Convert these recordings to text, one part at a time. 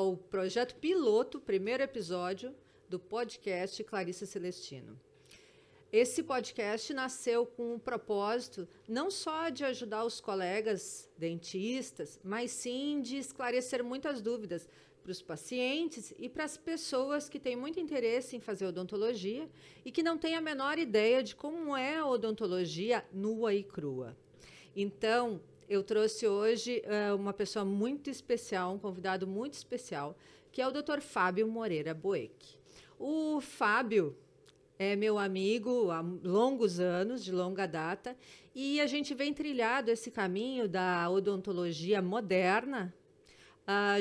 ao projeto piloto, primeiro episódio do podcast Clarice Celestino. Esse podcast nasceu com o propósito não só de ajudar os colegas dentistas, mas sim de esclarecer muitas dúvidas para os pacientes e para as pessoas que têm muito interesse em fazer odontologia e que não têm a menor ideia de como é a odontologia nua e crua. Então, eu trouxe hoje uma pessoa muito especial, um convidado muito especial, que é o Dr. Fábio Moreira Boeck. O Fábio é meu amigo há longos anos, de longa data, e a gente vem trilhado esse caminho da odontologia moderna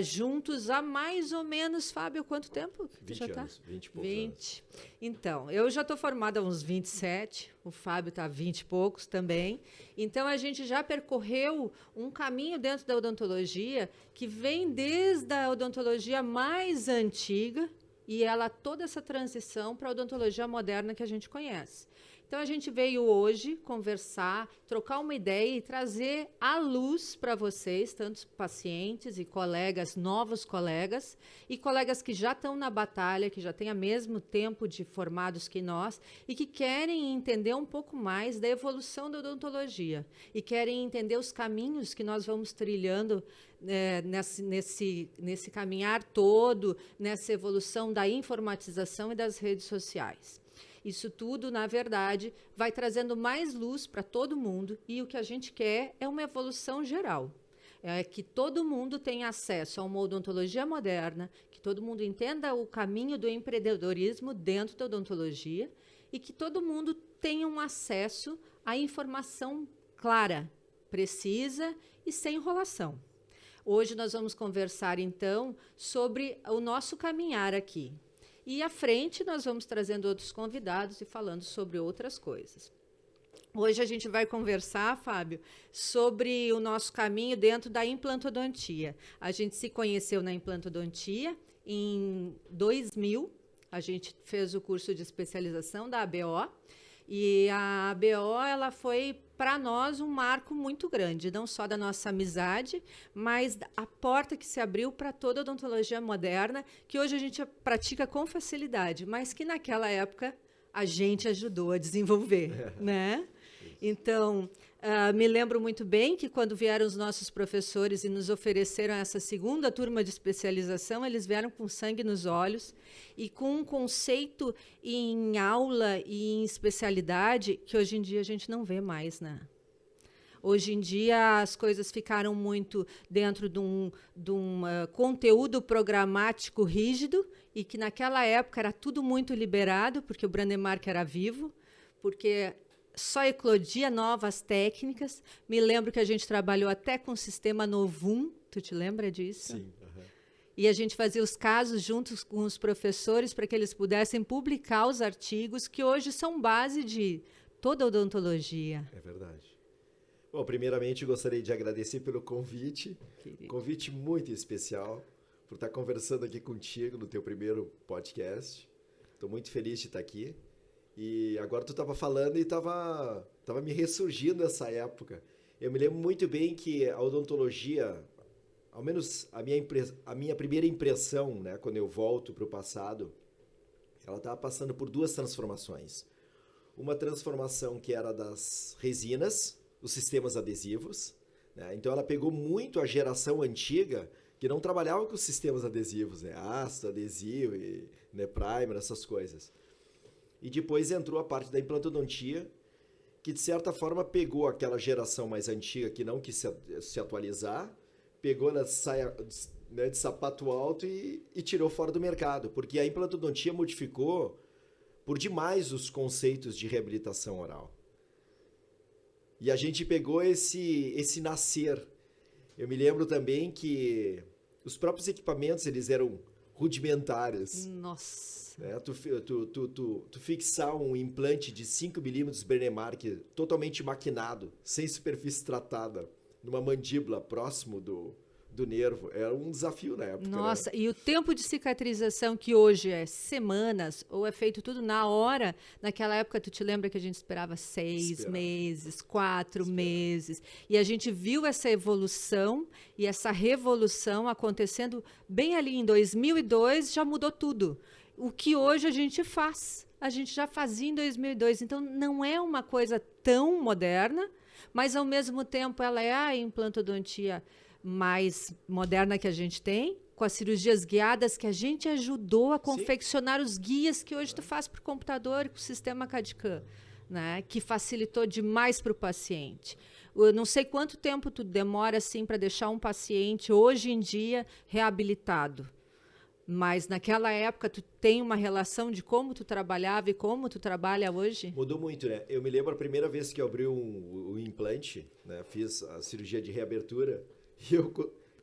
juntos há mais ou menos, Fábio, quanto tempo? 20 já anos, 20 e poucos 20. anos. Então, eu já estou formada há uns 27, o Fábio está há 20 e poucos também. Então, a gente já percorreu um caminho dentro da odontologia que vem desde a odontologia mais antiga, e toda essa transição para a odontologia moderna que a gente conhece. Então, a gente veio hoje conversar, trocar uma ideia e trazer à luz para vocês, tanto pacientes e colegas, novos colegas, e colegas que já estão na batalha, que já têm o mesmo tempo de formados que nós, e que querem entender um pouco mais da evolução da odontologia, e querem entender os caminhos que nós vamos trilhando nesse caminhar todo, nessa evolução da informatização e das redes sociais. Isso tudo, na verdade, vai trazendo mais luz para todo mundo, e o que a gente quer é uma evolução geral. É que todo mundo tenha acesso a uma odontologia moderna, que todo mundo entenda o caminho do empreendedorismo dentro da odontologia e que todo mundo tenha um acesso à informação clara, precisa e sem enrolação. Hoje nós vamos conversar, então, sobre o nosso caminhar aqui. E à frente nós vamos trazendo outros convidados e falando sobre outras coisas. Hoje a gente vai conversar, Fábio, sobre o nosso caminho dentro da implantodontia. A gente se conheceu na implantodontia em 2000. A gente fez o curso de especialização da ABO. E a ABO ela foi, para nós, um marco muito grande, não só da nossa amizade, mas a porta que se abriu para toda a odontologia moderna, que hoje a gente pratica com facilidade, mas que naquela época a gente ajudou a desenvolver, né? Então, me lembro muito bem que quando vieram os nossos professores e nos ofereceram essa segunda turma de especialização, eles vieram com sangue nos olhos e com um conceito em aula e em especialidade que hoje em dia a gente não vê mais, né? Hoje em dia as coisas ficaram muito dentro de um conteúdo programático rígido e que naquela época era tudo muito liberado, porque o Brandemark era vivo, porque só eclodia novas técnicas. Me lembro que a gente trabalhou até com o sistema Novum. Tu te lembra disso? Sim. E a gente fazia os casos juntos com os professores para que eles pudessem publicar os artigos que hoje são base de toda a odontologia. É verdade. Bom, primeiramente gostaria de agradecer pelo convite. Convite muito especial por estar conversando aqui contigo no teu primeiro podcast. Estou muito feliz de estar aqui. E agora tu estava falando e estava me ressurgindo essa época. Eu me lembro muito bem que a odontologia, ao menos a minha primeira impressão, né, quando eu volto para o passado, ela estava passando por duas transformações. Uma transformação que era das resinas, os sistemas adesivos, né? Então ela pegou muito a geração antiga que não trabalhava com sistemas adesivos, né? Ácido, adesivo, né, primer, essas coisas. E depois entrou a parte da implantodontia, que de certa forma pegou aquela geração mais antiga que não quis se atualizar, pegou na saia, né, de sapato alto e tirou fora do mercado, porque a implantodontia modificou por demais os conceitos de reabilitação oral. E a gente pegou esse nascer. Eu me lembro também que os próprios equipamentos eles eram rudimentares. Nossa! Tu fixar um implante de 5 milímetros Brandemark totalmente maquinado, sem superfície tratada, numa mandíbula próximo do do nervo. Era um desafio na época. Nossa, né? e o tempo de cicatrização, que hoje é semanas, ou é feito tudo na hora, naquela época, tu te lembra que a gente esperava 6 meses, 4 meses, e a gente viu essa evolução e essa revolução acontecendo bem ali em 2002, já mudou tudo. O que hoje a gente faz, a gente já fazia em 2002, então não é uma coisa tão moderna, mas ao mesmo tempo ela é a implantodontia mais moderna que a gente tem, com as cirurgias guiadas que a gente ajudou a confeccionar os guias que hoje tu faz por computador com o sistema CAD/CAM, né? Que facilitou demais para o paciente. Eu não sei quanto tempo tu demora assim para deixar um paciente hoje em dia reabilitado. Mas naquela época tu tem uma relação de como tu trabalhava e como tu trabalha hoje? Mudou muito, né? Eu me lembro a primeira vez que eu abri um implante, né? Fiz a cirurgia de reabertura e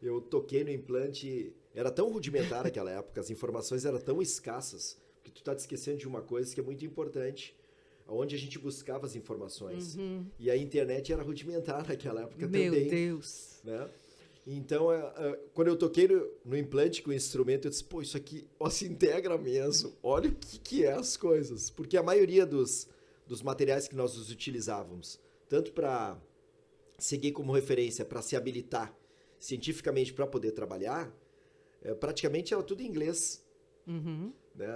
eu toquei no implante. Era tão rudimentar naquela época, as informações eram tão escassas, que tu tá te esquecendo de uma coisa que é muito importante, onde a gente buscava as informações. E a internet era rudimentar naquela época também. Meu Deus! Né? Então, quando eu toquei no implante com o instrumento, eu disse, pô, isso aqui se integra mesmo. Olha o que é as coisas. Porque a maioria dos materiais que nós utilizávamos, tanto para seguir como referência, para se habilitar cientificamente para poder trabalhar, praticamente era tudo em inglês. Né?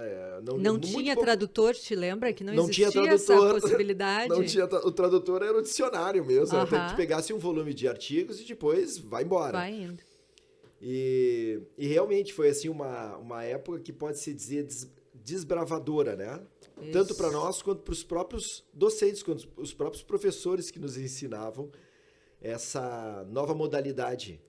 Não tinha tradutor, te lembra? Que não existia tinha tradutor, essa possibilidade? Não tinha, o tradutor era o dicionário mesmo. Até que tu pegasse um volume de artigos e depois vai embora. Vai indo. E realmente foi assim uma época que pode se dizer desbravadora, né? Isso. Tanto para nós quanto para os próprios docentes, quanto os próprios professores que nos ensinavam essa nova modalidade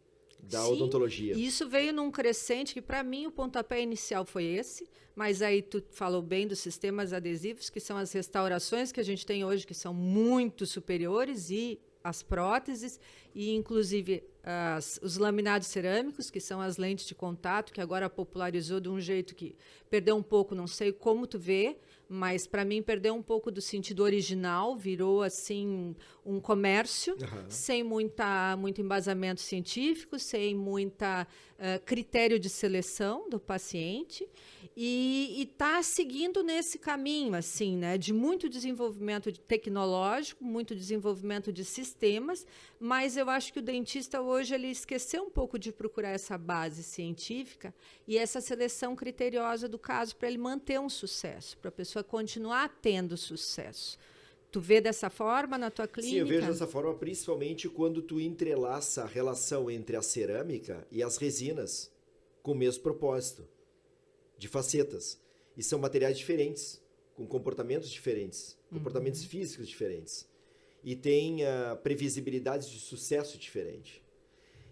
da odontologia. E isso veio num crescente que, para mim, o pontapé inicial foi esse, mas aí tu falou bem dos sistemas adesivos, que são as restaurações que a gente tem hoje, que são muito superiores, e as próteses, e inclusive os laminados cerâmicos, que são as lentes de contato, que agora popularizou de um jeito que perdeu um pouco, não sei como tu vê, mas para mim perdeu um pouco do sentido original, virou assim um comércio, sem muito embasamento científico, sem muita critério de seleção do paciente, e está seguindo nesse caminho assim, né, de muito desenvolvimento tecnológico, muito desenvolvimento de sistemas, mas eu acho que o dentista hoje ele esqueceu um pouco de procurar essa base científica e essa seleção criteriosa do caso para ele manter um sucesso, para a pessoa continuar tendo sucesso. Tu vê dessa forma na tua clínica? Sim, eu vejo dessa forma, principalmente quando tu entrelaça a relação entre a cerâmica e as resinas com o mesmo propósito, de facetas. E são materiais diferentes, com comportamentos diferentes, comportamentos físicos diferentes. E tem previsibilidades de sucesso diferente.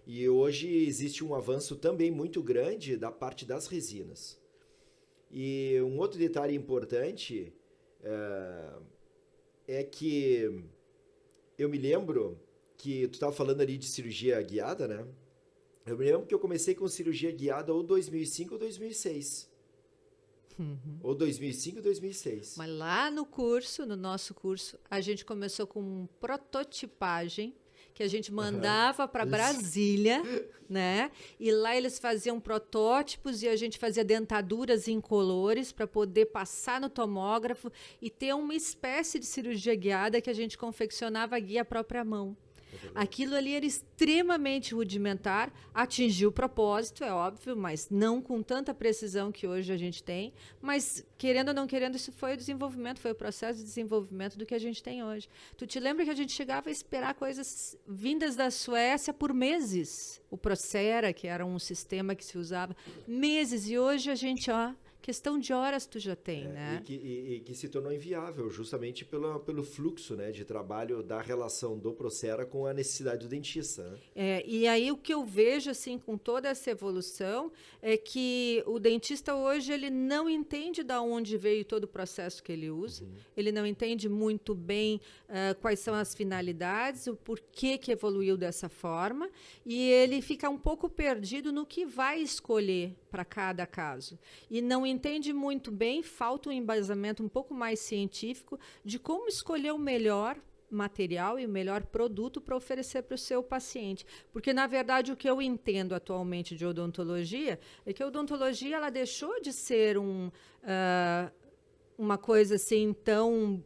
E hoje existe um avanço também muito grande da parte das resinas. E um outro detalhe importante é que eu me lembro que tu estava falando ali de cirurgia guiada, né? Eu me lembro que eu comecei com cirurgia guiada ou 2005 ou 2006. Ou 2005 ou 2006. Mas lá no nosso curso, a gente começou com prototipagem, que a gente mandava para Brasília, né? E lá eles faziam protótipos e a gente fazia dentaduras incolores para poder passar no tomógrafo e ter uma espécie de cirurgia guiada que a gente confeccionava a guia à própria mão. Aquilo ali era extremamente rudimentar, atingiu o propósito, é óbvio, mas não com tanta precisão que hoje a gente tem. Mas, querendo ou não querendo, isso foi o desenvolvimento, foi o processo de desenvolvimento do que a gente tem hoje. Tu te lembra que a gente chegava a esperar coisas vindas da Suécia por meses? O Procera, que era um sistema que se usava, meses, e hoje a gente, questão de horas tu já tem, né? E que se tornou inviável, justamente pelo fluxo, né, de trabalho da relação do Procera com a necessidade do dentista. Né? E aí o que eu vejo, assim, com toda essa evolução, é que o dentista hoje ele não entende de onde veio todo o processo que ele usa, ele não entende muito bem quais são as finalidades, o porquê que evoluiu dessa forma, e ele fica um pouco perdido no que vai escolher para cada caso. E não entende muito bem, falta um embasamento um pouco mais científico de como escolher o melhor material e o melhor produto para oferecer para o seu paciente. Porque, na verdade, o que eu entendo atualmente de odontologia é que a odontologia ela deixou de ser uma coisa assim tão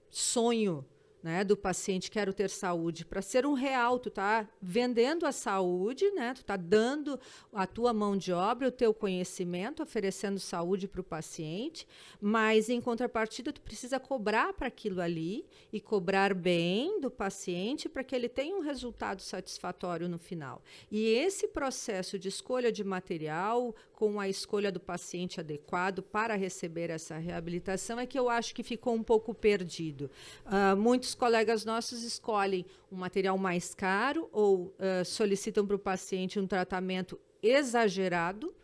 sonho, né, do paciente, quero ter saúde, para ser um real, tu tá vendendo a saúde, né, tu tá dando a tua mão de obra, o teu conhecimento, oferecendo saúde para o paciente, mas em contrapartida tu precisa cobrar para aquilo ali e cobrar bem do paciente para que ele tenha um resultado satisfatório no final. E esse processo de escolha de material com a escolha do paciente adequado para receber essa reabilitação é que eu acho que ficou um pouco perdido. Muitos colegas nossos escolhem um material mais caro ou solicitam para o paciente um tratamento exagerado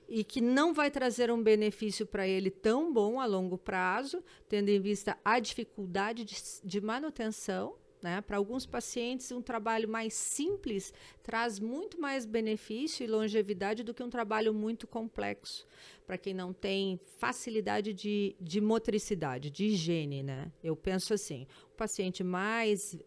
e que não vai trazer um benefício para ele tão bom a longo prazo, tendo em vista a dificuldade de manutenção. Né? Para alguns pacientes, um trabalho mais simples traz muito mais benefício e longevidade do que um trabalho muito complexo, para quem não tem facilidade de motricidade, de higiene. Né? Eu penso assim, o paciente mais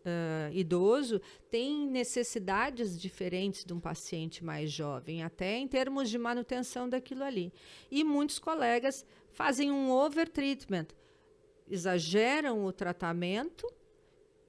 idoso tem necessidades diferentes de um paciente mais jovem, até em termos de manutenção daquilo ali. E muitos colegas fazem um overtreatment, exageram o tratamento,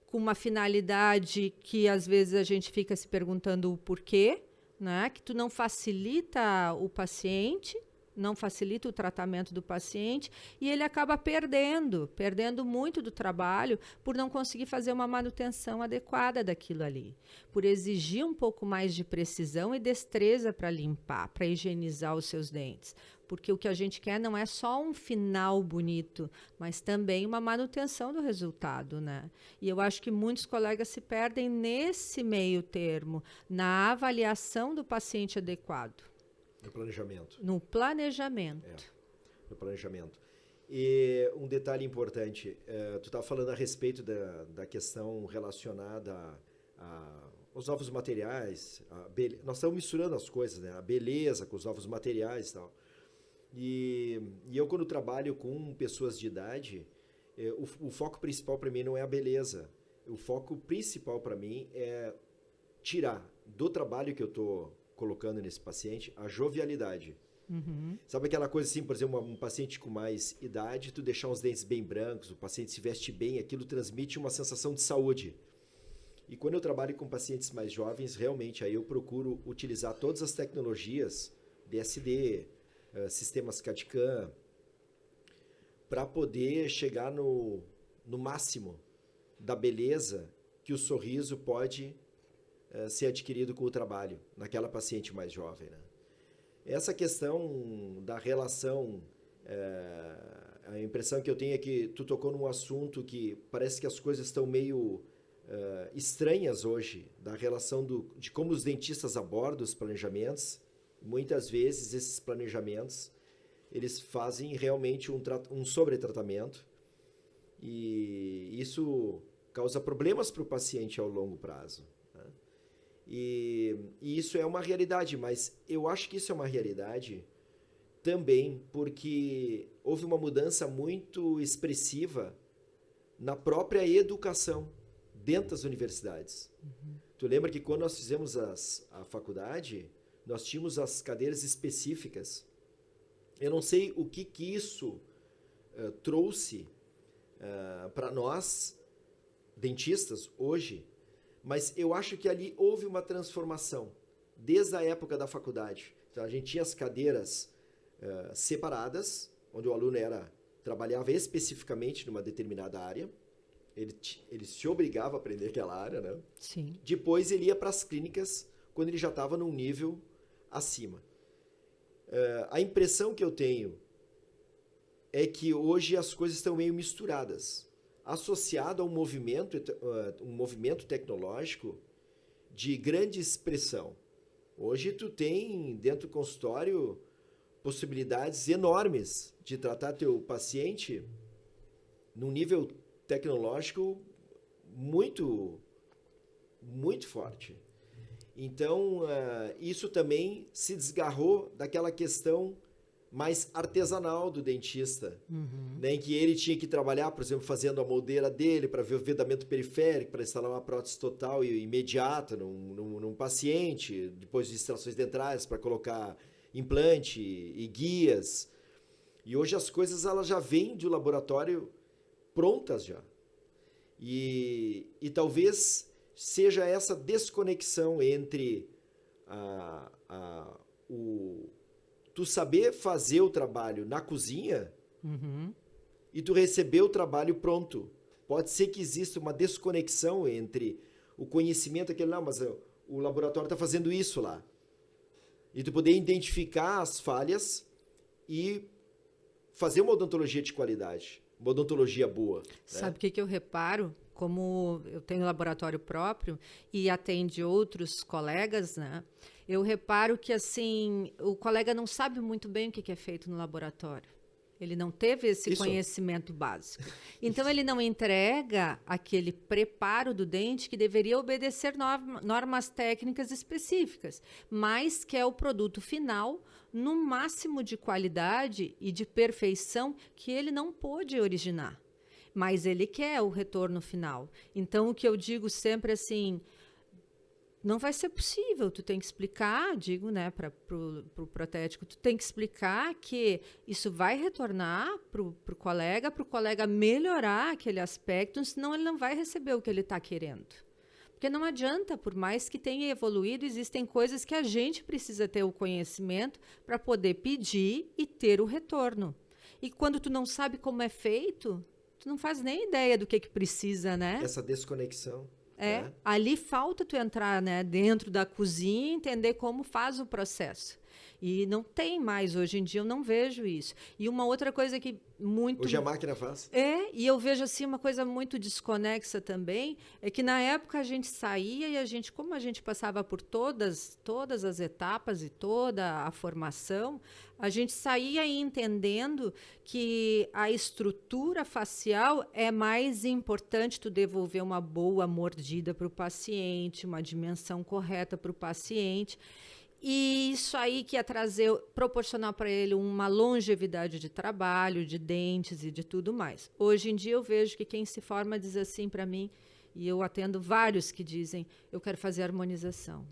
com uma finalidade que às vezes a gente fica se perguntando o porquê, né? Que tu não facilita o paciente, não facilita o tratamento do paciente e ele acaba perdendo muito do trabalho por não conseguir fazer uma manutenção adequada daquilo ali, por exigir um pouco mais de precisão e destreza para limpar, para higienizar os seus dentes. Porque o que a gente quer não é só um final bonito, mas também uma manutenção do resultado, né? E eu acho que muitos colegas se perdem nesse meio termo, na avaliação do paciente adequado. No planejamento. No planejamento. No planejamento. E um detalhe importante, tu estava falando a respeito da questão relacionada aos novos materiais. Nós estamos misturando as coisas, né? A beleza com os novos materiais e tal. E eu, quando trabalho com pessoas de idade, o foco principal para mim não é a beleza. O foco principal para mim é tirar do trabalho que eu estou colocando nesse paciente a jovialidade. Uhum. Sabe aquela coisa assim, por exemplo, um paciente com mais idade, tu deixar os dentes bem brancos, o paciente se veste bem, aquilo transmite uma sensação de saúde. E quando eu trabalho com pacientes mais jovens, realmente aí eu procuro utilizar todas as tecnologias, DSD, sistemas CAD/CAM, para poder chegar no máximo da beleza que o sorriso pode ser adquirido com o trabalho naquela paciente mais jovem. Né? Essa questão da relação, a impressão que eu tenho é que tu tocou num assunto que parece que as coisas estão meio estranhas hoje, da relação de como os dentistas abordam os planejamentos. Muitas vezes esses planejamentos eles fazem realmente um sobretratamento e isso causa problemas para o paciente ao longo prazo. Né? E isso é uma realidade, mas eu acho que isso é uma realidade também porque houve uma mudança muito expressiva na própria educação dentro das universidades. Uhum. Tu lembra que quando nós fizemos a faculdade, nós tínhamos as cadeiras específicas. Eu não sei o que isso trouxe para nós, dentistas, hoje, mas eu acho que ali houve uma transformação, desde a época da faculdade. Então, a gente tinha as cadeiras separadas, onde o aluno trabalhava especificamente numa determinada área, ele se obrigava a aprender aquela área, né? Sim. Depois ele ia para as clínicas, quando ele já estava num nível acima. A impressão que eu tenho é que hoje as coisas estão meio misturadas, associado a um movimento tecnológico de grande expressão. Hoje tu tem dentro do consultório possibilidades enormes de tratar teu paciente num nível tecnológico muito, muito forte. Então, isso também se desgarrou daquela questão mais artesanal do dentista, né, em que ele tinha que trabalhar, por exemplo, fazendo a moldeira dele para ver o vedamento periférico, para instalar uma prótese total e imediata num paciente, depois de extrações dentárias para colocar implante e guias. E hoje as coisas elas já vêm do laboratório prontas já. E talvez seja essa desconexão entre tu saber fazer o trabalho na cozinha e tu receber o trabalho pronto. Pode ser que exista uma desconexão entre o conhecimento, não, mas o laboratório está fazendo isso lá. E tu poder identificar as falhas e fazer uma odontologia de qualidade, uma odontologia boa. Sabe o que eu reparo? Como eu tenho laboratório próprio e atende outros colegas, né? Eu reparo que, assim, o colega não sabe muito bem o que é feito no laboratório. Ele não teve esse conhecimento básico. Então, ele não entrega aquele preparo do dente que deveria obedecer normas técnicas específicas, mas que é o produto final no máximo de qualidade e de perfeição que ele não pôde originar. Mas ele quer o retorno final. Então, o que eu digo sempre assim, não vai ser possível, tu tem que explicar, digo, né, para o protético, tu tem que explicar que isso vai retornar para o colega melhorar aquele aspecto, senão ele não vai receber o que ele está querendo. Porque não adianta, por mais que tenha evoluído, existem coisas que a gente precisa ter o conhecimento para poder pedir e ter o retorno. E quando tu não sabe como é feito, tu não faz nem ideia do que precisa, né? Essa desconexão. Né? Ali falta tu entrar, né, dentro da cozinha e entender como faz o processo. E não tem mais, hoje em dia eu não vejo isso. E uma outra coisa que muito... Hoje a máquina faz. E eu vejo assim uma coisa muito desconexa também, é que na época a gente saía e como a gente passava por todas as etapas e toda a formação, a gente saía entendendo que a estrutura facial é mais importante tu devolver uma boa mordida para o paciente, uma dimensão correta para o paciente. E isso aí que ia proporcionar para ele uma longevidade de trabalho, de dentes e de tudo mais. Hoje em dia eu vejo que quem se forma diz assim para mim, e eu atendo vários que dizem, eu quero fazer harmonização.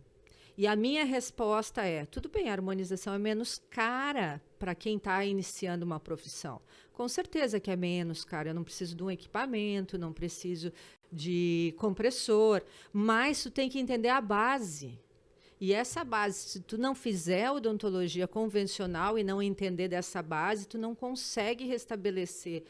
E a minha resposta é, tudo bem, a harmonização é menos cara para quem está iniciando uma profissão. Com certeza que é menos cara, eu não preciso de um equipamento, não preciso de compressor, mas tu tem que entender a base. E essa base, se tu não fizer odontologia convencional e não entender dessa base, tu não consegue restabelecer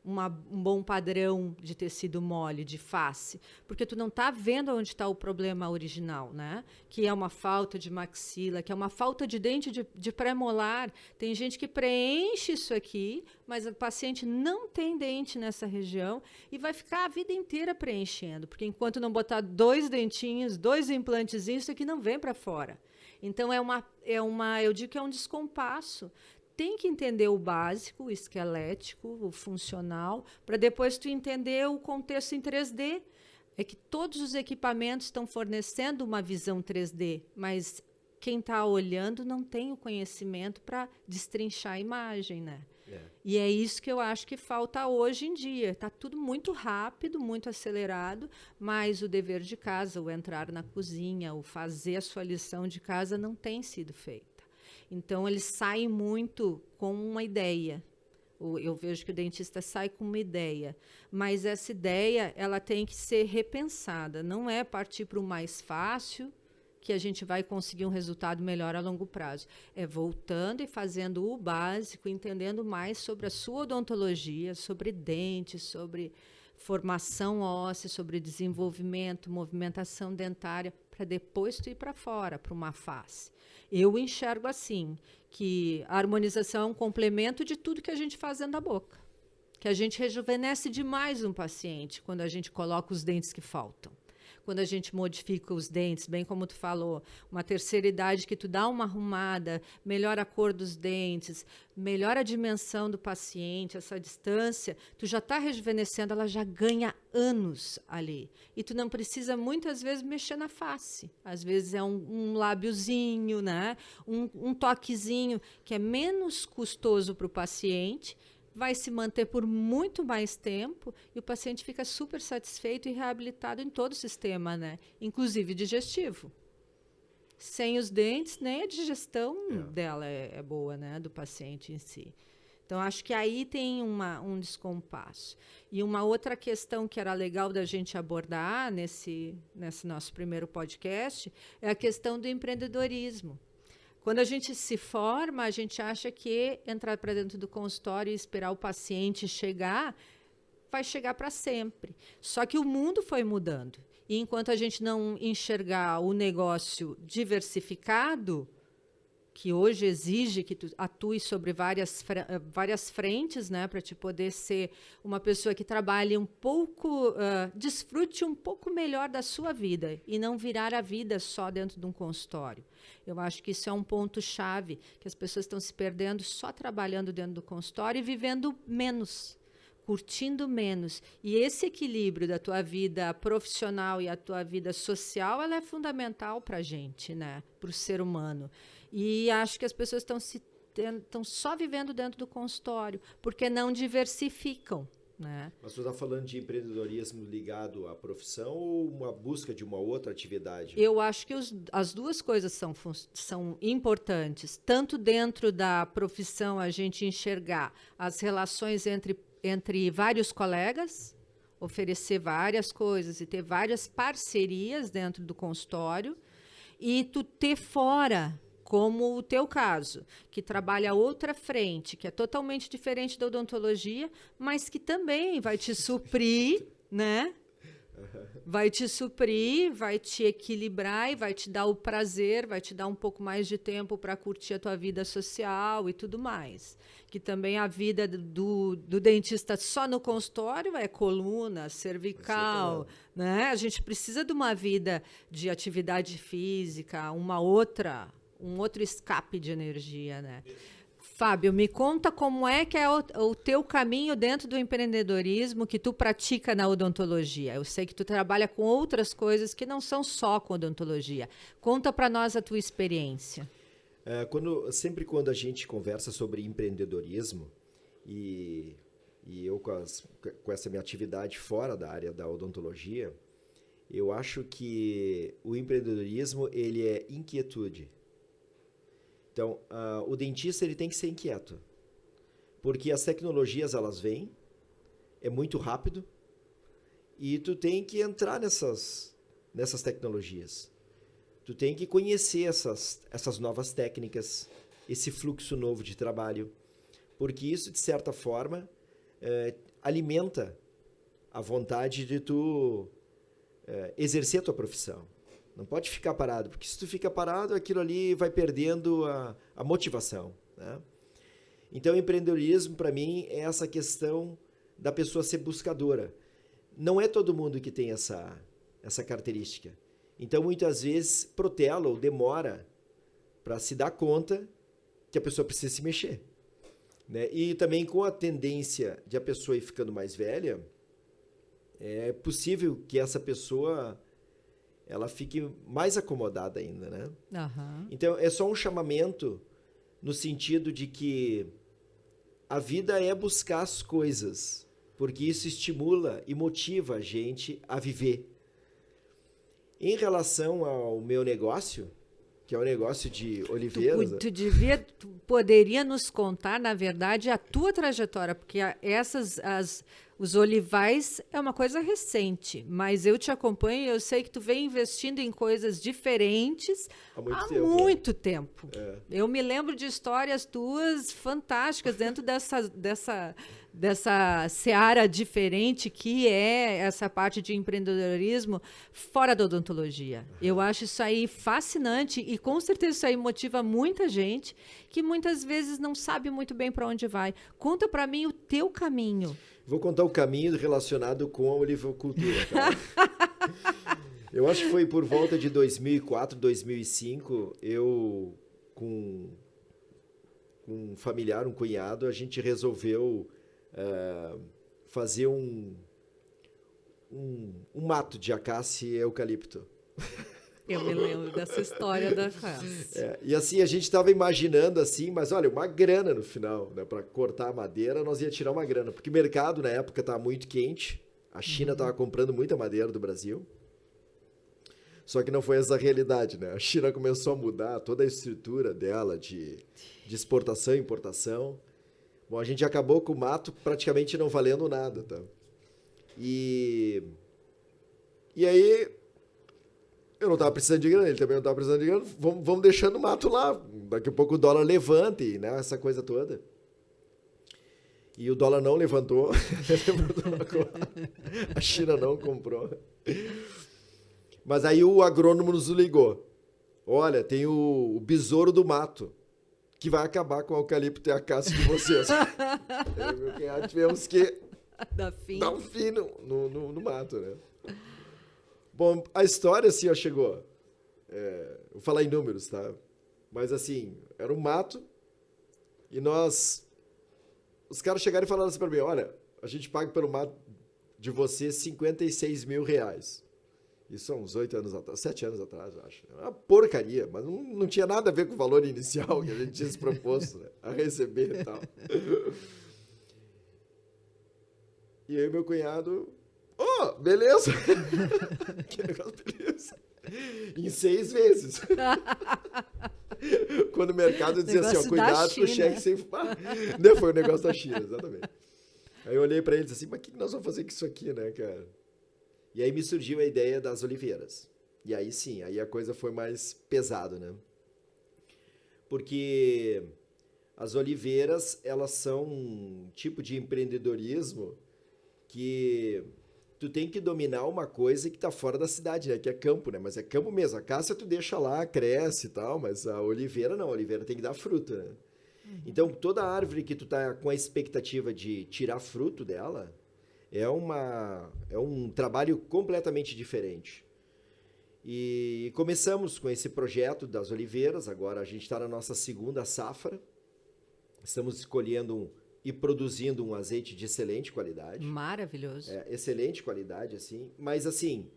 um bom padrão de tecido mole, de face, porque tu não está vendo onde está o problema original, né? Que é uma falta de maxila, que é uma falta de dente de pré-molar. Tem gente que preenche isso aqui, mas o paciente não tem dente nessa região e vai ficar a vida inteira preenchendo, porque enquanto não botar 2 dentinhos, 2 implantezinhos, isso aqui não vem para fora. Então, eu digo que é um descompasso. Tem que entender o básico, o esquelético, o funcional, para depois tu entender o contexto em 3D. É que todos os equipamentos estão fornecendo uma visão 3D, mas quem está olhando não tem o conhecimento para destrinchar a imagem, né? E é isso que eu acho que falta hoje em dia. Está tudo muito rápido, muito acelerado, mas o dever de casa, o entrar na cozinha, o fazer a sua lição de casa não tem sido feito. Então, eles saem muito com uma ideia. Eu vejo que o dentista sai com uma ideia, mas essa ideia ela tem que ser repensada. Não é partir para o mais fácil que a gente vai conseguir um resultado melhor a longo prazo. É voltando e fazendo o básico, entendendo mais sobre a sua odontologia, sobre dentes, sobre formação óssea, sobre desenvolvimento, movimentação dentária, para depois tu ir para fora, para uma face. Eu enxergo assim, que a harmonização é um complemento de tudo que a gente faz dentro da boca. Que a gente rejuvenesce demais um paciente quando a gente coloca os dentes que faltam. quando a gente modifica os dentes, bem como tu falou, uma terceira idade que tu dá uma arrumada, melhora a cor dos dentes, melhora a dimensão do paciente, essa distância, tu já está rejuvenescendo, ela já ganha anos ali. E tu não precisa, muitas vezes, mexer na face. Às vezes é um lábiozinho, né? Um toquezinho que é menos custoso para o paciente, vai se manter por muito mais tempo e o paciente fica super satisfeito e reabilitado em todo o sistema, né? Inclusive digestivo. Sem os dentes, nem a digestão dela é boa, né? Do paciente em si. Então, acho que aí tem um descompasso. E uma outra questão que era legal da gente abordar nesse nosso primeiro podcast é a questão do empreendedorismo. Quando a gente se forma, a gente acha que entrar para dentro do consultório e esperar o paciente chegar, vai chegar para sempre. Só que o mundo foi mudando. E enquanto a gente não enxergar o negócio diversificado, que hoje exige que tu atue sobre várias frentes, né, para te poder ser uma pessoa que trabalhe um pouco, desfrute um pouco melhor da sua vida e não virar a vida só dentro de um consultório. Eu acho que isso é um ponto-chave, que as pessoas estão se perdendo só trabalhando dentro do consultório e vivendo menos, curtindo menos. E esse equilíbrio da tua vida profissional e a tua vida social, ela é fundamental para a gente, né, para o ser humano. E acho que as pessoas estão só vivendo dentro do consultório, porque não diversificam, né? Mas você está falando de empreendedorismo ligado à profissão ou uma busca de uma outra atividade? Eu acho que as duas coisas são importantes. Tanto dentro da profissão a gente enxergar as relações entre vários colegas, oferecer várias coisas e ter várias parcerias dentro do consultório, e tu ter fora, como o teu caso, que trabalha outra frente, que é totalmente diferente da odontologia, mas que também vai te suprir, né? Vai te suprir, vai te equilibrar e vai te dar o prazer, vai te dar um pouco mais de tempo para curtir a tua vida social e tudo mais. Que também a vida do dentista só no consultório é coluna, cervical, né? A gente precisa de uma vida de atividade física, um outro escape de energia, né? Fábio, me conta como é que é o teu caminho dentro do empreendedorismo que tu pratica na odontologia. Eu sei que tu trabalha com outras coisas que não são só com odontologia. Conta para nós a tua experiência. Sempre quando a gente conversa sobre empreendedorismo e eu com essa minha atividade fora da área da odontologia, eu acho que o empreendedorismo ele é inquietude. Então, o dentista ele tem que ser inquieto, porque as tecnologias elas vêm, é muito rápido, e tu tem que entrar nessas tecnologias. Tu tem que conhecer essas novas técnicas, esse fluxo novo de trabalho, porque isso, de certa forma, alimenta a vontade de tu exercer a tua profissão. Não pode ficar parado, porque se tu fica parado, aquilo ali vai perdendo a motivação, né? Então, o empreendedorismo, para mim, é essa questão da pessoa ser buscadora. Não é todo mundo que tem essa característica. Então, muitas vezes, protela ou demora para se dar conta que a pessoa precisa se mexer, né? E também com a tendência de a pessoa ir ficando mais velha, é possível que essa pessoa ela fique mais acomodada ainda, né? Uhum. Então, é só um chamamento no sentido de que a vida é buscar as coisas, porque isso estimula e motiva a gente a viver. Em relação ao meu negócio, que é o negócio de oliveiras... Tu poderia nos contar, na verdade, a tua trajetória, porque os olivais é uma coisa recente, mas eu te acompanho e eu sei que tu vem investindo em coisas diferentes há muito tempo. É. Eu me lembro de histórias tuas fantásticas dentro dessa seara diferente que é essa parte de empreendedorismo fora da odontologia. Eu acho isso aí fascinante e com certeza isso aí motiva muita gente que muitas vezes não sabe muito bem para onde vai. Conta para mim o teu caminho. Vou contar o caminho relacionado com a olivicultura, tá? Eu acho que foi por volta de 2004, 2005, eu, com um familiar, um cunhado, a gente resolveu fazer um mato de acácia e eucalipto. Eu me lembro dessa história da acácia. E assim, a gente estava imaginando assim, mas olha, uma grana no final, né? Para cortar a madeira, nós ia tirar uma grana, porque o mercado na época estava muito quente, a China estava comprando muita madeira do Brasil, só que não foi essa a realidade, né? A China começou a mudar toda a estrutura dela de exportação e importação. Bom, a gente acabou com o mato praticamente não valendo nada, tá? E aí, eu não estava precisando de grana, ele também não estava precisando de grana, vamos deixando o mato lá, daqui a pouco o dólar levanta, e, né, essa coisa toda. E o dólar não levantou, a China não comprou. Mas aí o agrônomo nos ligou. Olha, tem o besouro do mato, que vai acabar com o eucalipto e a acácia de vocês. Eu e meu cunhado tivemos que dar um fim no mato, né? Bom, a história assim, ó, chegou. Vou falar em números, tá? Mas assim, era um mato e os caras chegaram e falaram assim pra mim, olha, a gente paga pelo mato de você R$56 mil. Isso há uns 7 anos atrás, eu acho. É uma porcaria, mas não tinha nada a ver com o valor inicial que a gente tinha se proposto, né, a receber e tal. E aí meu cunhado, beleza. Que negócio, beleza. Em 6 vezes. Quando o mercado dizia assim, ó, cuidado com o cheque sem... Não, foi o negócio da China, exatamente. Aí eu olhei pra ele e disse assim, mas o que nós vamos fazer com isso aqui, né, cara? E aí me surgiu a ideia das oliveiras. E aí sim, aí a coisa foi mais pesada, né? Porque as oliveiras, elas são um tipo de empreendedorismo que tu tem que dominar uma coisa que tá fora da cidade, né? Que é campo, né? Mas é campo mesmo. A cássia tu deixa lá, cresce e tal, mas a oliveira não. A oliveira tem que dar fruto, né? Então, toda árvore que tu tá com a expectativa de tirar fruto dela, é um trabalho completamente diferente. E começamos com esse projeto das oliveiras, agora a gente está na nossa segunda safra, estamos escolhendo e produzindo um azeite de excelente qualidade. Maravilhoso. Excelente qualidade, assim, mas assim,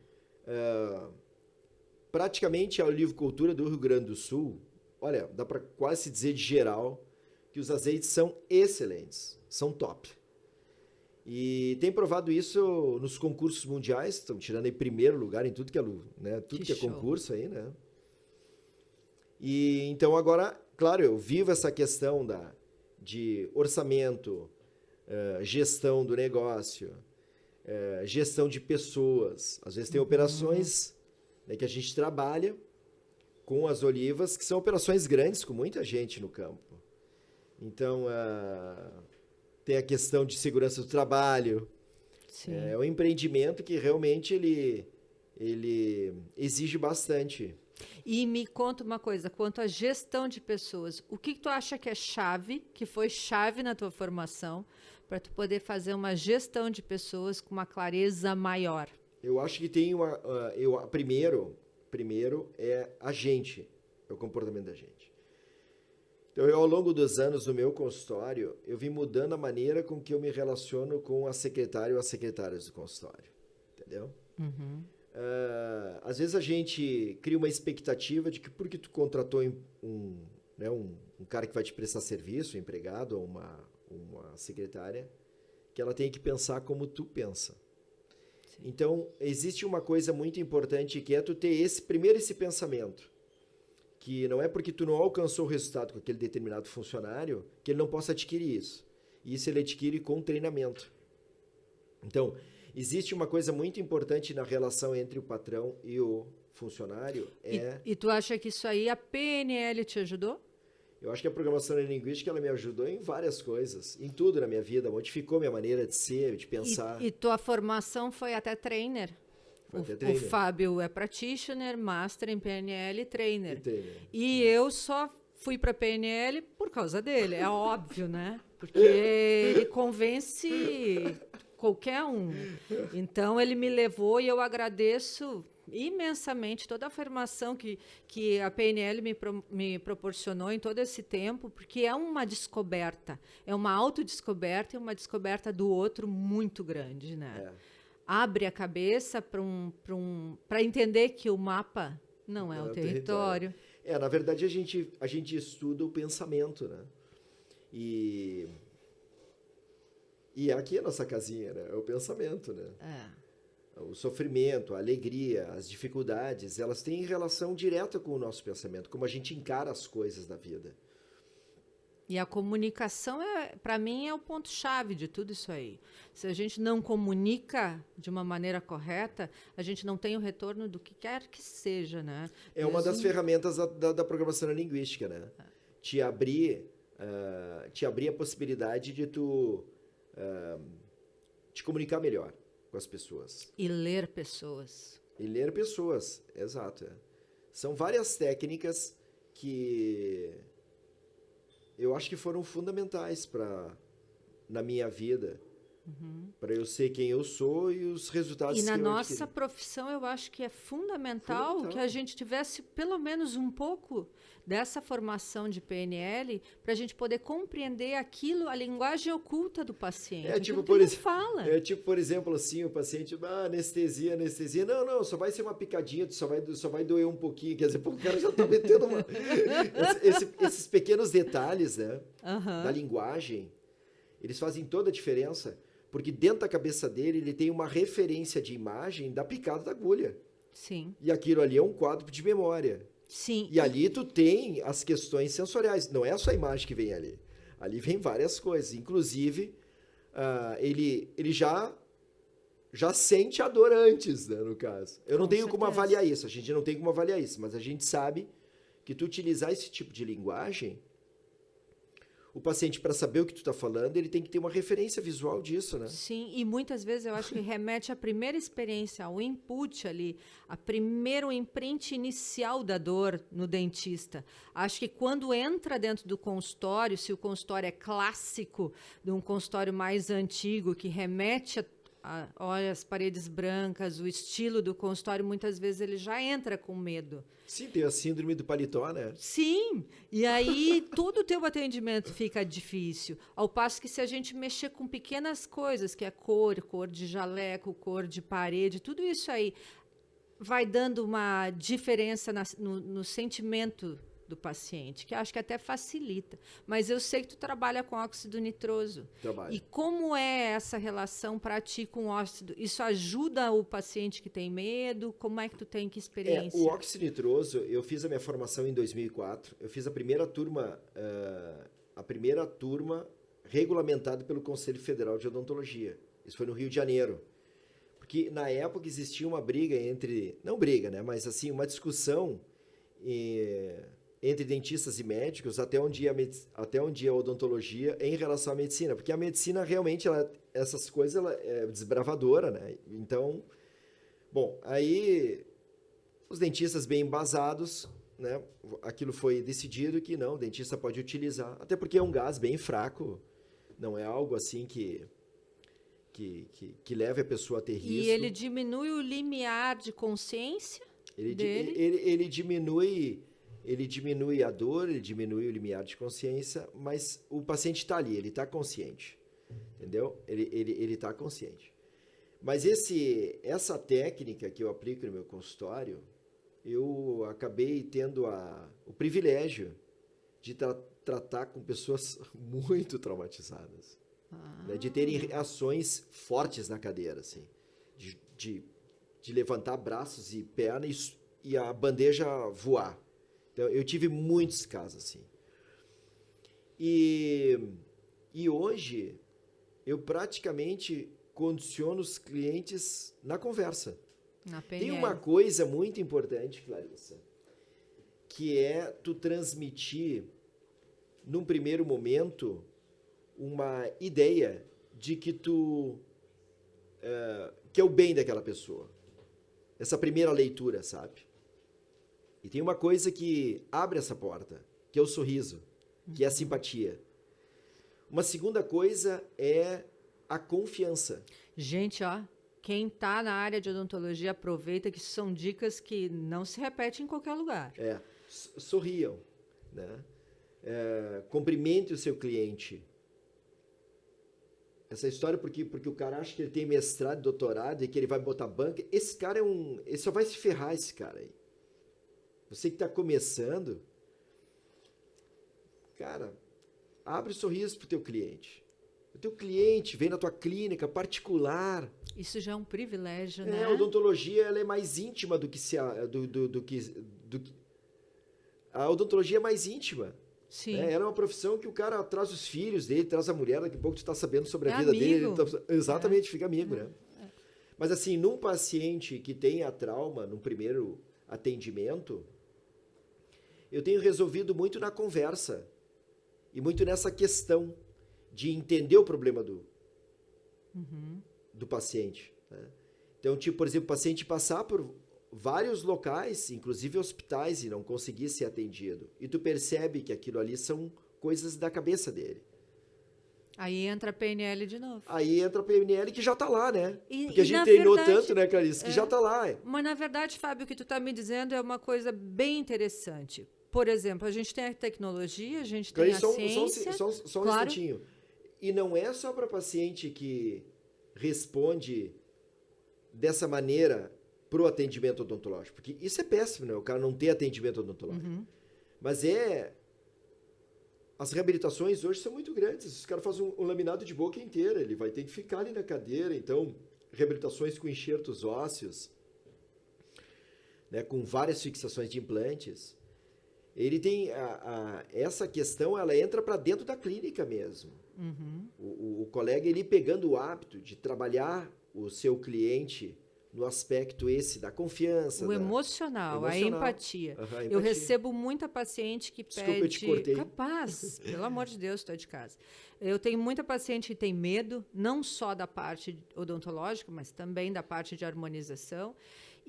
praticamente a olivicultura do Rio Grande do Sul, olha, dá para quase dizer de geral que os azeites são excelentes, são top. E tem provado isso nos concursos mundiais, estão tirando em primeiro lugar em tudo que é, né, tudo que é concurso aí, né? E então agora, claro, eu vivo essa questão de orçamento, gestão do negócio, gestão de pessoas. Às vezes tem operações, né, que a gente trabalha com as olivas, que são operações grandes, com muita gente no campo. Então, tem a questão de segurança do trabalho. Sim. É um empreendimento que realmente ele exige bastante. E me conta uma coisa, quanto à gestão de pessoas, o que tu acha que é chave, que foi chave na tua formação, para tu poder fazer uma gestão de pessoas com uma clareza maior? Eu acho que tem primeiro é a gente, é o comportamento da gente. Então, ao longo dos anos no meu consultório, eu vim mudando a maneira com que eu me relaciono com a secretária ou as secretárias do consultório, entendeu? Uhum. Às vezes a gente cria uma expectativa de que porque tu contratou um cara que vai te prestar serviço, um empregado ou uma secretária, que ela tem que pensar como tu pensa. Sim. Então, existe uma coisa muito importante que é tu ter esse pensamento. Que não é porque tu não alcançou o resultado com aquele determinado funcionário que ele não possa adquirir isso. E isso ele adquire com treinamento. Então, existe uma coisa muito importante na relação entre o patrão e o funcionário. E tu acha que isso aí a PNL te ajudou? Eu acho que a programação neurolinguística ela me ajudou em várias coisas, em tudo na minha vida, modificou minha maneira de ser, de pensar. E tua formação foi até trainer? O Fábio é practitioner, master em PNL e trainer. E eu só fui para PNL por causa dele, é óbvio, né? Porque ele convence qualquer um. Então, ele me levou e eu agradeço imensamente toda a formação que a PNL me proporcionou em todo esse tempo, porque é uma descoberta, é uma autodescoberta e uma descoberta do outro muito grande, né? Abre a cabeça para entender que o mapa não é o território. Na verdade, a gente estuda o pensamento, né? E aqui é a nossa casinha, né? É o pensamento, né? O sofrimento, a alegria, as dificuldades, elas têm relação direta com o nosso pensamento, como a gente encara as coisas da vida. E a comunicação, para mim, é o ponto-chave de tudo isso aí. Se a gente não comunica de uma maneira correta, a gente não tem o retorno do que quer que seja, né? É uma das ferramentas da programação linguística, né? Te abrir a possibilidade de tu te comunicar melhor com as pessoas. E ler pessoas. Exato. São várias técnicas que eu acho que foram fundamentais na minha vida, para eu ser quem eu sou e os resultados que eu adquiri. E na nossa profissão, eu acho que é fundamental que a gente tivesse pelo menos um pouco dessa formação de PNL para a gente poder compreender aquilo, a linguagem oculta do paciente. Por exemplo, assim, o paciente, anestesia. Não, só vai ser uma picadinha, só vai doer um pouquinho. Quer dizer, o cara já tá metendo esses pequenos detalhes, né, da linguagem, eles fazem toda a diferença. Porque dentro da cabeça dele, ele tem uma referência de imagem da picada da agulha. Sim. E aquilo ali é um quadro de memória. Sim. E ali tu tem as questões sensoriais. Não é só a imagem que vem ali. Ali vem várias coisas. Inclusive, ele já sente a dor antes, né, no caso. Eu não tenho como avaliar isso. A gente não tem como avaliar isso. Mas a gente sabe que tu utilizar esse tipo de linguagem, o paciente, para saber o que tu está falando, ele tem que ter uma referência visual disso, né? Sim, e muitas vezes eu acho que remete à primeira experiência, ao input ali, o imprint inicial da dor no dentista. Acho que quando entra dentro do consultório, se o consultório é clássico, de um consultório mais antigo, que remete olha, as paredes brancas, o estilo do consultório, muitas vezes ele já entra com medo. Sim, tem a síndrome do paletó, né? Sim, e aí todo o teu atendimento fica difícil. Ao passo que se a gente mexer com pequenas coisas, que é cor de jaleco, cor de parede, tudo isso aí vai dando uma diferença no sentimento do paciente, que acho que até facilita. Mas eu sei que tu trabalha com óxido nitroso. Trabalho. E como é essa relação para ti com óxido? Isso ajuda o paciente que tem medo? Como é que tu tem que experiência? O óxido nitroso, eu fiz a minha formação em 2004. Eu fiz a primeira turma regulamentada pelo Conselho Federal de Odontologia. Isso foi no Rio de Janeiro. Porque na época existia uma briga não briga, né? Mas assim, uma discussão entre dentistas e médicos até onde ia a odontologia em relação à medicina. Porque a medicina realmente, essas coisas, ela é desbravadora, né? Então, bom, aí os dentistas bem embasados, né? Aquilo foi decidido que não, o dentista pode utilizar. Até porque é um gás bem fraco, não é algo assim que leve a pessoa a ter risco. E ele diminui o limiar de consciência dele? Ele diminui a dor, ele diminui o limiar de consciência, mas o paciente está ali, ele está consciente, entendeu? Ele está consciente. Mas essa técnica que eu aplico no meu consultório, eu acabei tendo o privilégio de tratar com pessoas muito traumatizadas, né? De terem reações fortes na cadeira, assim, de levantar braços e pernas e a bandeja voar. Então, eu tive muitos casos assim. E hoje, eu praticamente condiciono os clientes na conversa. Na PNL. Tem uma coisa muito importante, Clarissa, que é tu transmitir, num primeiro momento, uma ideia de que que é o bem daquela pessoa. Essa primeira leitura, sabe? E tem uma coisa que abre essa porta, que é o sorriso, que é a simpatia. Uma segunda coisa é a confiança. Gente, quem está na área de odontologia aproveita que são dicas que não se repetem em qualquer lugar. Sorriam, né? Cumprimente o seu cliente. Essa história porque o cara acha que ele tem mestrado, doutorado e que ele vai botar banca. Esse cara ele só vai se ferrar, esse cara aí. Você que está começando, cara, abre sorriso pro teu cliente. O teu cliente vem na tua clínica particular. Isso já é um privilégio, né? A odontologia ela é mais íntima do que a odontologia é mais íntima. Sim. Ela é uma profissão que o cara traz os filhos dele, traz a mulher, daqui a pouco tu está sabendo sobre a vida amigo. dele. Exatamente, fica amigo, né? Mas assim, num paciente que tenha trauma, num primeiro atendimento, eu tenho resolvido muito na conversa e muito nessa questão de entender o problema do paciente. Né? Então, tipo, por exemplo, o paciente passar por vários locais, inclusive hospitais, e não conseguir ser atendido. E tu percebe que aquilo ali são coisas da cabeça dele. Aí entra a PNL de novo. Aí entra a PNL que já está lá, né? Porque E a gente treinou tanto, né, Clarice, que já está lá. Mas, na verdade, Fábio, o que tu está me dizendo é uma coisa bem interessante. Por exemplo, a gente tem a tecnologia, a gente tem a ciência. Só um instantinho. E não é só para paciente que responde dessa maneira para o atendimento odontológico. Porque isso é péssimo, né? O cara não ter atendimento odontológico. Mas as reabilitações hoje são muito grandes. Os caras fazem um laminado de boca inteira. Ele vai ter que ficar ali na cadeira. Então, reabilitações com enxertos ósseos, né? Com várias fixações de implantes. Ele tem essa questão, ela entra para dentro da clínica mesmo. O colega, ele pegando o hábito de trabalhar o seu cliente no aspecto esse da confiança. Emocional, a empatia. A empatia. Eu recebo muita paciente que pede... Desculpa, eu te cortei. Capaz, pelo amor de Deus, estou de casa. Eu tenho muita paciente que tem medo, não só da parte odontológica, mas também da parte de harmonização.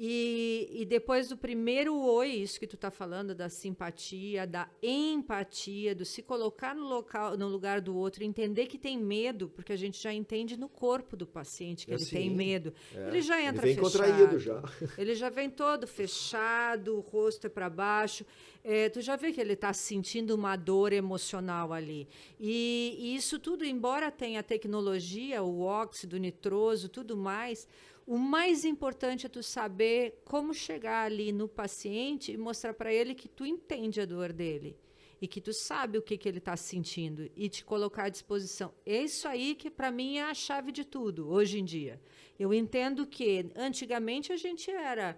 E depois do primeiro oi, isso que tu está falando, da simpatia, da empatia, do se colocar no lugar do outro, entender que tem medo, porque a gente já entende no corpo do paciente que ele tem medo. Ele já entra ele vem fechado. Contraído já. Ele já vem todo fechado, o rosto é para baixo. Tu já vê que ele está sentindo uma dor emocional ali. E isso tudo, embora tenha tecnologia, o óxido nitroso, tudo mais... O mais importante é tu saber como chegar ali no paciente e mostrar para ele que tu entende a dor dele e que tu sabe o que ele está sentindo e te colocar à disposição. É isso aí que, para mim, é a chave de tudo, hoje em dia. Eu entendo que, antigamente, a gente era...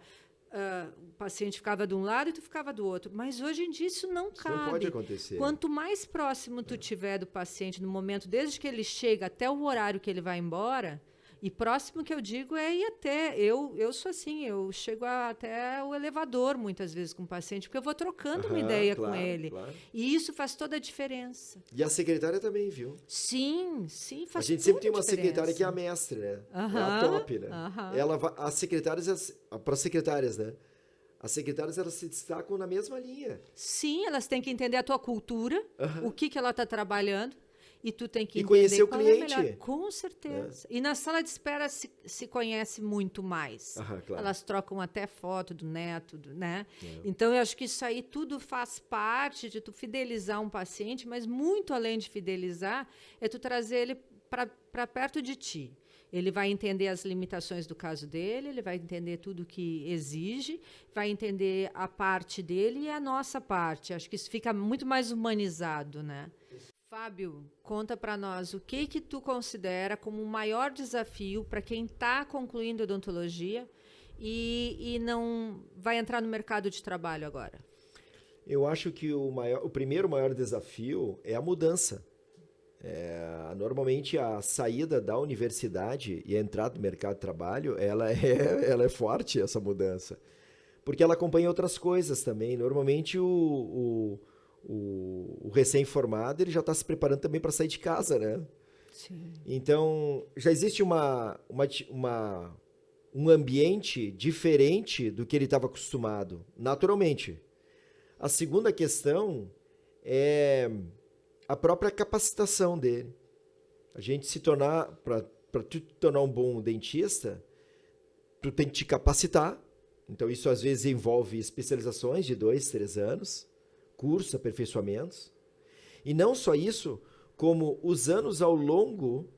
o paciente ficava de um lado e tu ficava do outro. Mas, hoje em dia, isso não cabe. Não pode acontecer. Quanto mais próximo tu tiver do paciente no momento, desde que ele chega até o horário que ele vai embora... E próximo que eu digo é ir até... Eu sou assim, eu chego até o elevador muitas vezes com o paciente, porque eu vou trocando uma ideia com ele. Claro. E isso faz toda a diferença. E a secretária também, viu? Sim, faz toda a A gente sempre tem uma secretária que é a mestre, né? É a top, né? Para as secretárias, né? As secretárias, elas se destacam na mesma linha. Sim, elas têm que entender a tua cultura, o que ela está trabalhando. E tu tem que entender conhecer o qual cliente. É melhor. Com certeza. E na sala de espera se conhece muito mais. Claro. Elas trocam até foto do neto, né? Então, eu acho que isso aí tudo faz parte de tu fidelizar um paciente, mas muito além de fidelizar, é tu trazer ele para perto de ti. Ele vai entender as limitações do caso dele, ele vai entender tudo que exige, vai entender a parte dele e a nossa parte. Acho que isso fica muito mais humanizado, né? Fábio, conta para nós o que tu considera como o maior desafio para quem está concluindo odontologia e não vai entrar no mercado de trabalho agora. Eu acho que o primeiro maior desafio é a mudança. Normalmente a saída da universidade e a entrada no mercado de trabalho, ela é forte, essa mudança. Porque ela acompanha outras coisas também. Normalmente o recém-formado, ele já está se preparando também para sair de casa, né? Sim. Então, já existe um ambiente diferente do que ele estava acostumado, naturalmente. A segunda questão é a própria capacitação dele. A gente para tu te tornar um bom dentista, tu tem que te capacitar. Então, isso às vezes envolve especializações de 2, 3 anos, cursos, aperfeiçoamentos. E não só isso, como os anos ao longo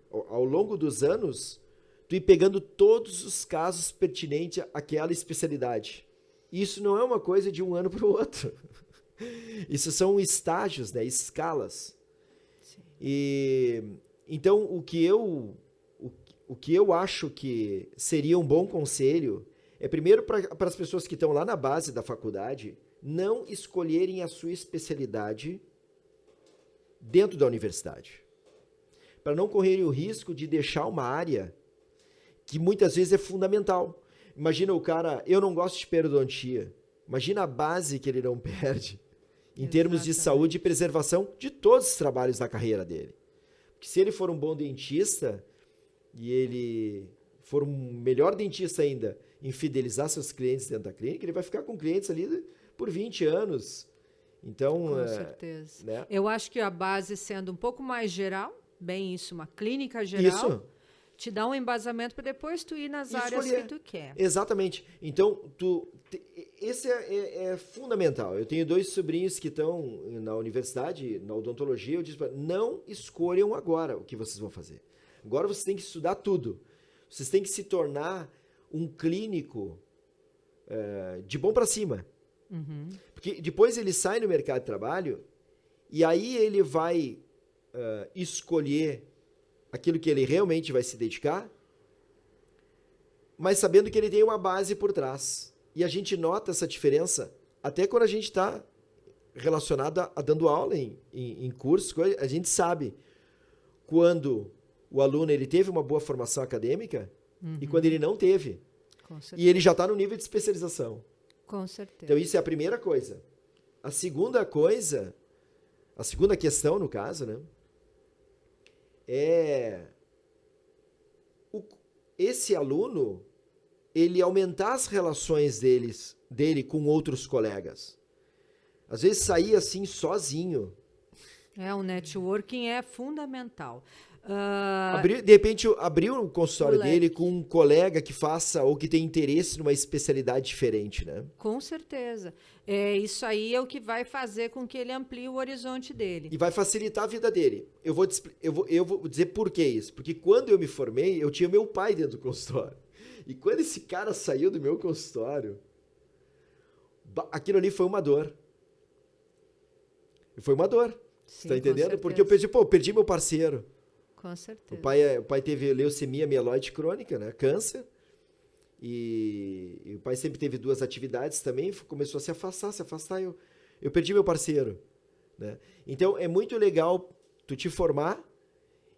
dos anos, tu ir pegando todos os casos pertinentes àquela especialidade. Isso não é uma coisa de um ano para o outro. Isso são estágios, né? Escalas. Sim. E então o que eu acho que seria um bom conselho é, primeiro, para as pessoas que estão lá na base da faculdade, não escolherem a sua especialidade dentro da universidade, para não correrem o risco de deixar uma área que muitas vezes é fundamental. Imagina o cara, eu não gosto de periodontia, imagina a base que ele não perde em termos de saúde e preservação de todos os trabalhos da carreira dele. Porque se ele for um bom dentista e ele for um melhor dentista ainda em fidelizar seus clientes dentro da clínica, ele vai ficar com clientes ali por 20 anos. Então, com certeza. Né? Eu acho que a base sendo um pouco mais geral, bem isso, uma clínica geral, isso te dá um embasamento para depois tu ir nas áreas que tu quer. Exatamente. Então, esse é fundamental. Eu tenho 2 sobrinhos que estão na universidade, na odontologia, eu disse para não escolham agora o que vocês vão fazer. Agora vocês têm que estudar tudo. Vocês têm que se tornar um clínico de bom para cima. Uhum. Porque depois ele sai no mercado de trabalho e aí ele vai escolher aquilo que ele realmente vai se dedicar, mas sabendo que ele tem uma base por trás. E a gente nota essa diferença até quando a gente está relacionado a dando aula em cursos, a gente sabe quando o aluno ele teve uma boa formação acadêmica e quando ele não teve. E ele já está no nível de especialização. Com certeza. Então, isso é a primeira coisa. A segunda questão, no caso, né, é esse aluno, ele aumentar as relações dele com outros colegas. Às vezes, sair assim, sozinho. O networking é fundamental. De repente, abrir um consultório dele com um colega que faça ou que tem interesse numa especialidade diferente, né? Com certeza. Isso aí é o que vai fazer com que ele amplie o horizonte dele. E vai facilitar a vida dele. Eu vou dizer por que isso. Porque quando eu me formei, eu tinha meu pai dentro do consultório. E quando esse cara saiu do meu consultório, aquilo ali foi uma dor. Foi uma dor. Sim, você tá entendendo? Porque eu perdi meu parceiro. Com certeza. O pai teve leucemia mieloide crônica, né? Câncer. E o pai sempre teve 2 atividades também, começou a se afastar. Eu perdi meu parceiro, né? Então, é muito legal tu te formar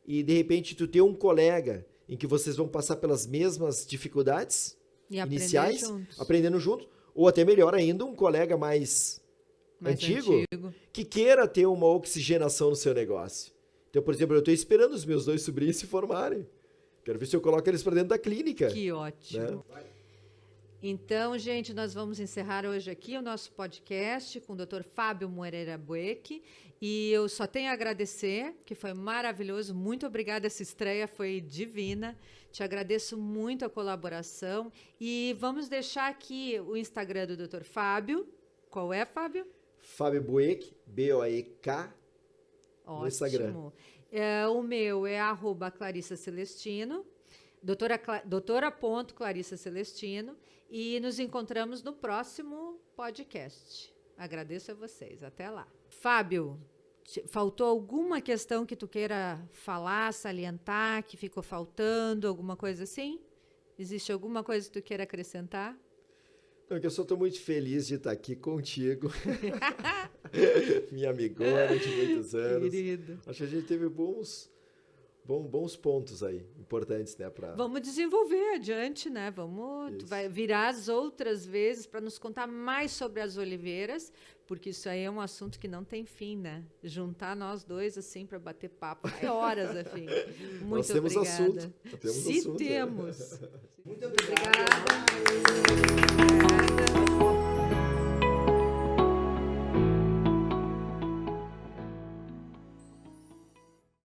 e, de repente, tu ter um colega em que vocês vão passar pelas mesmas dificuldades iniciais, aprendendo juntos, ou até melhor ainda, um colega mais antigo que queira ter uma oxigenação no seu negócio. Então, por exemplo, eu estou esperando os meus 2 sobrinhos se formarem. Quero ver se eu coloco eles para dentro da clínica. Que ótimo. Né? Então, gente, nós vamos encerrar hoje aqui o nosso podcast com o Dr. Fábio Moreira Bueck. E eu só tenho a agradecer, que foi maravilhoso. Muito obrigada, essa estreia foi divina. Te agradeço muito a colaboração. E vamos deixar aqui o Instagram do Dr. Fábio. Qual é, Fábio? Fábio Bueck, B-O-E-K. No Instagram. O meu é @ClarissaCelestino, doutora.ClarissaCelestino, e nos encontramos no próximo podcast. Agradeço a vocês. Até lá. Fábio, faltou alguma questão que tu queira falar, salientar, que ficou faltando, alguma coisa assim? Existe alguma coisa que tu queira acrescentar? Não, que eu só estou muito feliz de estar aqui contigo. Minha amigona de muitos anos. Querido. Acho que a gente teve bons pontos aí, importantes, né? Vamos desenvolver adiante, né? Tu vai virar as outras vezes para nos contar mais sobre as oliveiras, porque isso aí é um assunto que não tem fim, né? Juntar nós dois, assim, para bater papo, é horas, afim. Muito Nós temos obrigada. assunto. Se temos. Muito obrigada.